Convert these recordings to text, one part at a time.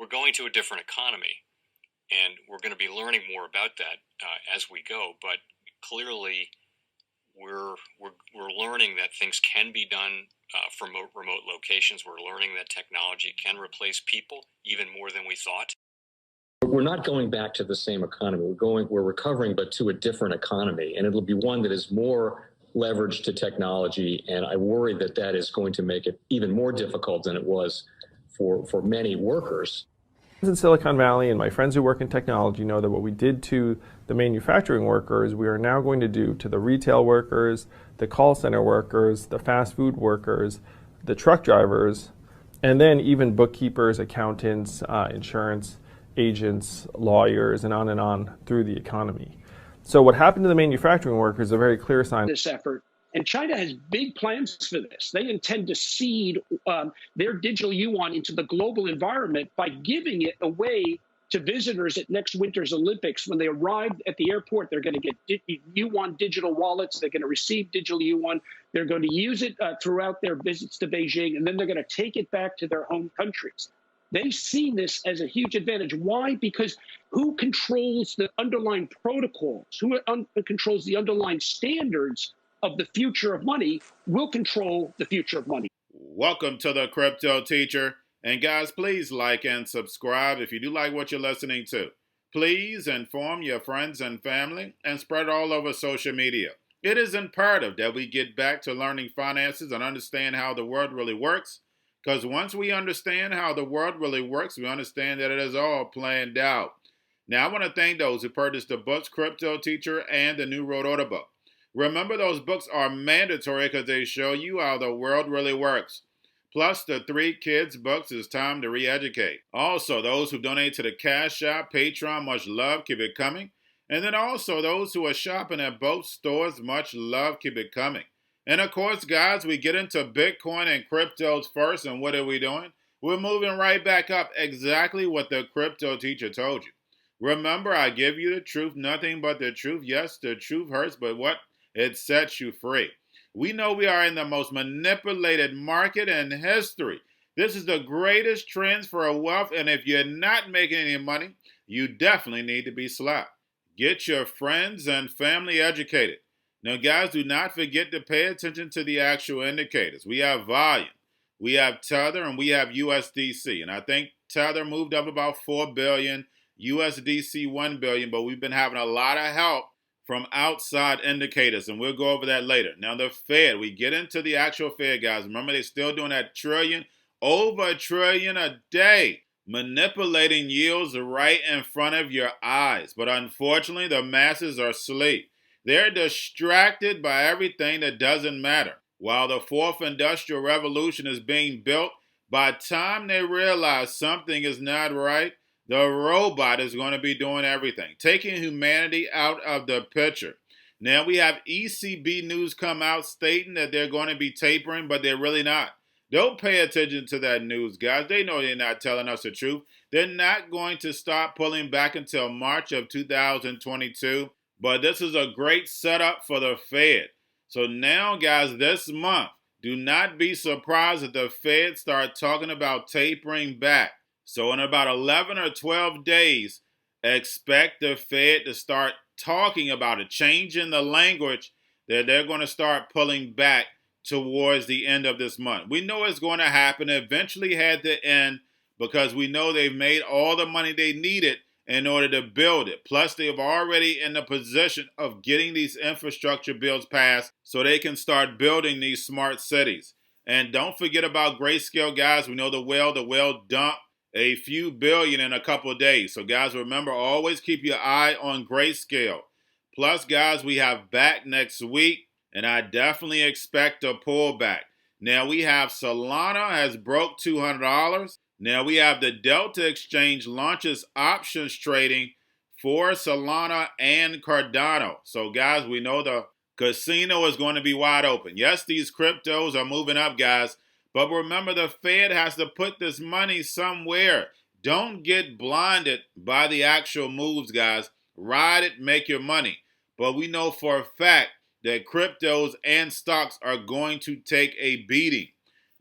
we're going to a different economy, and we're going to be learning more about that as we go. But clearly, we're learning that things can be done from remote locations. We're learning that technology can replace people even more than we thought. We're not going back to the same economy. We're recovering, but to a different economy, and it'll be one that is more leveraged to technology. And I worry that that is going to make it even more difficult than it was for many workers. In Silicon Valley, and my friends who work in technology know that what we did to the manufacturing workers, we are now going to do to the retail workers, the call center workers, the fast food workers, the truck drivers, and then even bookkeepers, accountants, insurance agents, lawyers, and on through the economy. So what happened to the manufacturing workers is a very clear sign. This effort. And China has big plans for this. They intend to seed their digital yuan into the global environment by giving it away to visitors at next winter's Olympics. When they arrive at the airport, they're going to get yuan digital wallets. They're going to receive digital yuan. They're going to use it throughout their visits to Beijing, and then they're going to take it back to their home countries. They see this as a huge advantage. Why? Because who controls the underlying protocols, who controls the underlying standards of the future of money will control the future of money. Welcome to the Crypto Teacher. And guys, please like and subscribe if you do like what you're listening to. Please inform your friends and family and spread it all over social media. It is imperative that we get back to learning finances and understand how the world really works. Because once we understand how the world really works, we understand that it is all planned out. Now, I want to thank those who purchased the books Crypto Teacher and the New Road Order book. Remember, those books are mandatory because they show you how the world really works. Plus, the 3 Kids books is time to re-educate. Also, those who donate to the Cash App, Patreon, much love, keep it coming. And then also those who are shopping at both stores, much love, keep it coming. And of course, guys, we get into Bitcoin and cryptos first, and what are we doing? We're moving right back up, exactly what the Crypto Teacher told you. Remember, I give you the truth, nothing but the truth. Yes, the truth hurts, but what? It sets you free. We know we are in the most manipulated market in history. This is the greatest transfer of wealth, and if you're not making any money, you definitely need to be slapped. Get your friends and family educated. Now, guys, do not forget to pay attention to the actual indicators. We have volume, we have Tether, and we have USDC. And I think Tether moved up about 4 billion, USDC 1 billion, but we've been having a lot of help from outside indicators, and we'll go over that later. Now, the Fed, we get into the actual Fed, guys. Remember, they're still doing that trillion, over $1 trillion a day, manipulating yields right in front of your eyes. But unfortunately, the masses are asleep. They're distracted by everything that doesn't matter. While the 4th Industrial Revolution is being built, by the time they realize something is not right, the robot is going to be doing everything, taking humanity out of the picture. Now we have ECB news come out stating that they're going to be tapering, but they're really not. Don't pay attention to that news, guys. They know they're not telling us the truth. They're not going to stop pulling back until March of 2022. But this is a great setup for the Fed. So now, guys, this month, do not be surprised if the Fed start talking about tapering back. So in about 11 or 12 days, expect the Fed to start talking about a change in the language that they're going to start pulling back towards the end of this month. We know it's going to happen. Eventually had to end because we know they've made all the money they needed in order to build it. Plus, they've already in the position of getting these infrastructure bills passed so they can start building these smart cities. And don't forget about Grayscale, guys. We know the whale dumped a few billion in a couple of days. So, guys, remember, always keep your eye on Grayscale. Plus, guys, we have back next week, and I definitely expect a pullback. Now, we have Solana has broke $200. Now we have the Delta Exchange launches options trading for Solana and Cardano. So guys, we know the casino is going to be wide open. Yes, these cryptos are moving up, guys. But remember, the Fed has to put this money somewhere. Don't get blinded by the actual moves, guys. Ride it, make your money. But we know for a fact that cryptos and stocks are going to take a beating.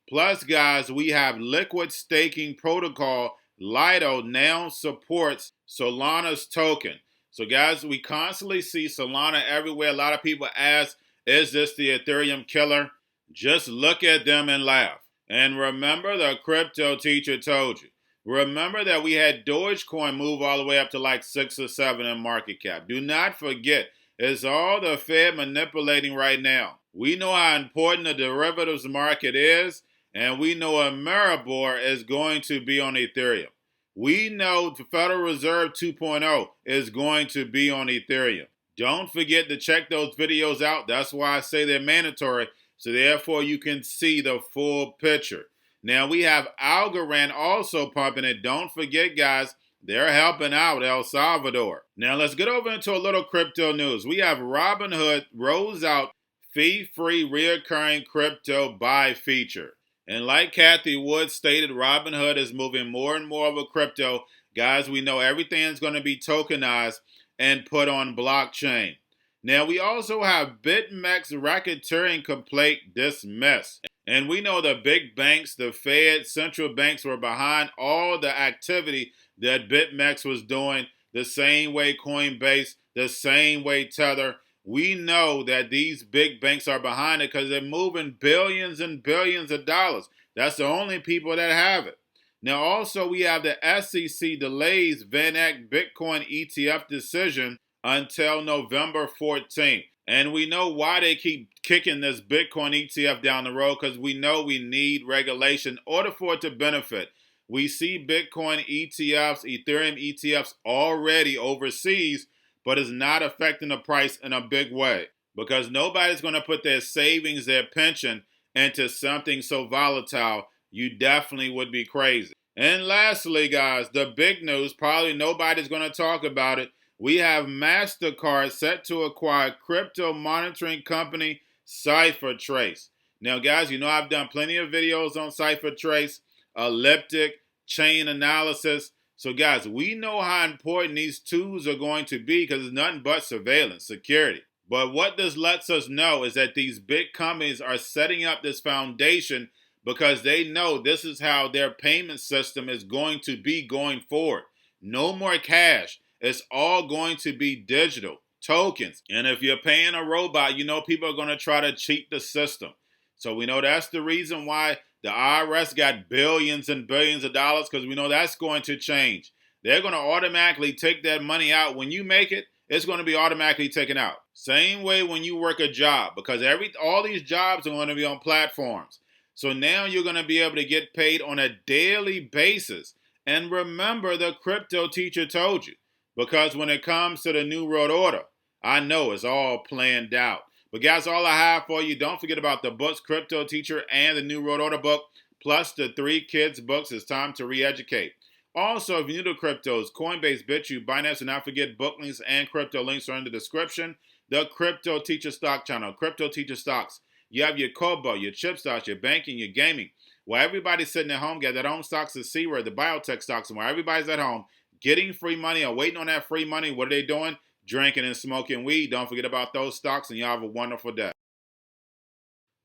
Plus, guys, we have liquid staking protocol Lido now supports Solana's token. So guys, we constantly see Solana everywhere. A lot of people ask, is this the Ethereum killer? Just look at them and laugh. And remember, the crypto teacher told you. Remember that we had Dogecoin move all the way up to like 6 or 7 in market cap. Do not forget, it's all the Fed manipulating right now. We know how important the derivatives market is, and we know a Maribor is going to be on Ethereum. We know the Federal Reserve 2.0 is going to be on Ethereum. Don't forget to check those videos out. That's why I say they're mandatory. So therefore, you can see the full picture. Now, we have Algorand also pumping it. Don't forget, guys, they're helping out El Salvador. Now, let's get over into a little crypto news. We have Robinhood rolls out fee-free reoccurring crypto buy feature. And like Kathy Wood stated, Robinhood is moving more and more of a crypto. Guys, we know everything's going to be tokenized and put on blockchain. Now, we also have BitMEX racketeering complaint dismissed. And we know the big banks, the Fed, central banks were behind all the activity that BitMEX was doing, the same way Coinbase, the same way Tether. We know that these big banks are behind it because they're moving billions and billions of dollars. That's the only people that have it. Now, also, we have the SEC delays Eck Bitcoin ETF decision until November 14th. And we know why they keep kicking this Bitcoin ETF down the road, because we know we need regulation in order for it to benefit. We see Bitcoin ETFs, Ethereum ETFs already overseas, but it's not affecting the price in a big way because nobody's going to put their savings, their pension into something so volatile. You definitely would be crazy. And lastly, guys, the big news, probably nobody's going to talk about it. We have Mastercard set to acquire crypto monitoring company CipherTrace. Now, guys, you know I've done plenty of videos on CipherTrace, elliptic, chain analysis. So, guys, we know how important these tools are going to be because it's nothing but surveillance, security. But what this lets us know is that these big companies are setting up this foundation because they know this is how their payment system is going to be going forward. No more cash. It's all going to be digital, tokens. And if you're paying a robot, you know people are going to try to cheat the system. So we know that's the reason why the IRS got billions and billions of dollars, because we know that's going to change. They're going to automatically take that money out. When you make it, it's going to be automatically taken out. Same way when you work a job, because all these jobs are going to be on platforms. So now you're going to be able to get paid on a daily basis. And remember, the crypto teacher told you. Because when it comes to the New World Order, I know it's all planned out. But guys, all I have for you, don't forget about the books, Crypto Teacher and the New World Order book, plus the 3 kids books. It's time to re-educate. Also, if you're new to cryptos, Coinbase, Bitrue, Binance, and not forget book links and crypto links are in the description. The Crypto Teacher Stock Channel, Crypto Teacher Stocks. You have your Kobo, your chip stocks, your banking, your gaming. While everybody's sitting at home, get that own stocks is C-word, the biotech stocks, and while everybody's at home, getting free money or waiting on that free money, what are they doing? Drinking and smoking weed. Don't forget about those stocks, and y'all have a wonderful day.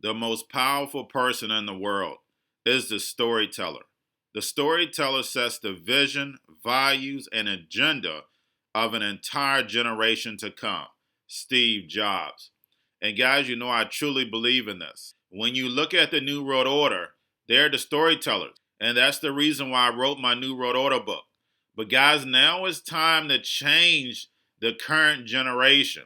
The most powerful person in the world is the storyteller. The storyteller sets the vision, values, and agenda of an entire generation to come. Steve Jobs. And guys, you know I truly believe in this. When you look at the New World Order, they're the storytellers. And that's the reason why I wrote my New World Order book. But guys, now it's time to change the current generation.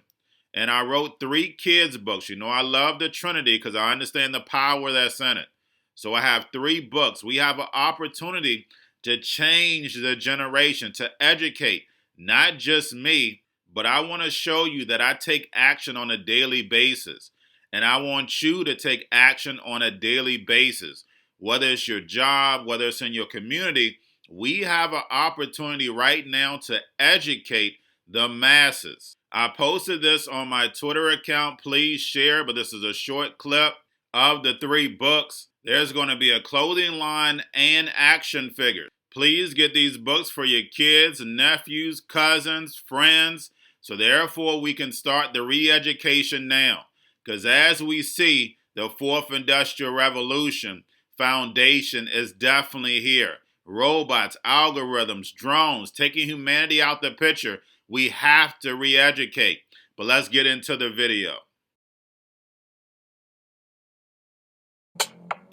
And I wrote 3 kids books. You know, I love the Trinity because I understand the power that's in it. So I have 3 books. We have an opportunity to change the generation, to educate, not just me, but I want to show you that I take action on a daily basis. And I want you to take action on a daily basis. Whether it's your job, whether it's in your community, we have an opportunity right now to educate the masses. I posted this on my Twitter account. Please share, but this is a short clip of the 3 books. There's going to be a clothing line and action figures. Please get these books for your kids, nephews, cousins, friends, so therefore we can start the re-education now. Because as we see, the 4th Industrial Revolution foundation is definitely here. robots, algorithms, drones, taking humanity out the picture. We have to re-educate. But let's get into the video.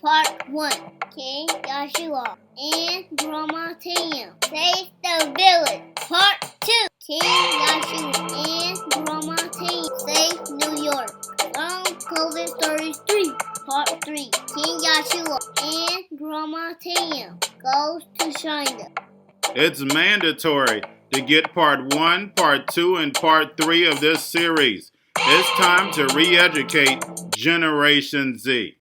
Part 1. King Joshua and Grandma Tam save the village. Part 2. King Joshua and Grandma Tam save New York. Long COVID Stories 3. Part 3. King Joshua and Grandma Tam goes to China. It's mandatory to get part 1, part 2, and part 3 of this series. It's time to re-educate Generation Z.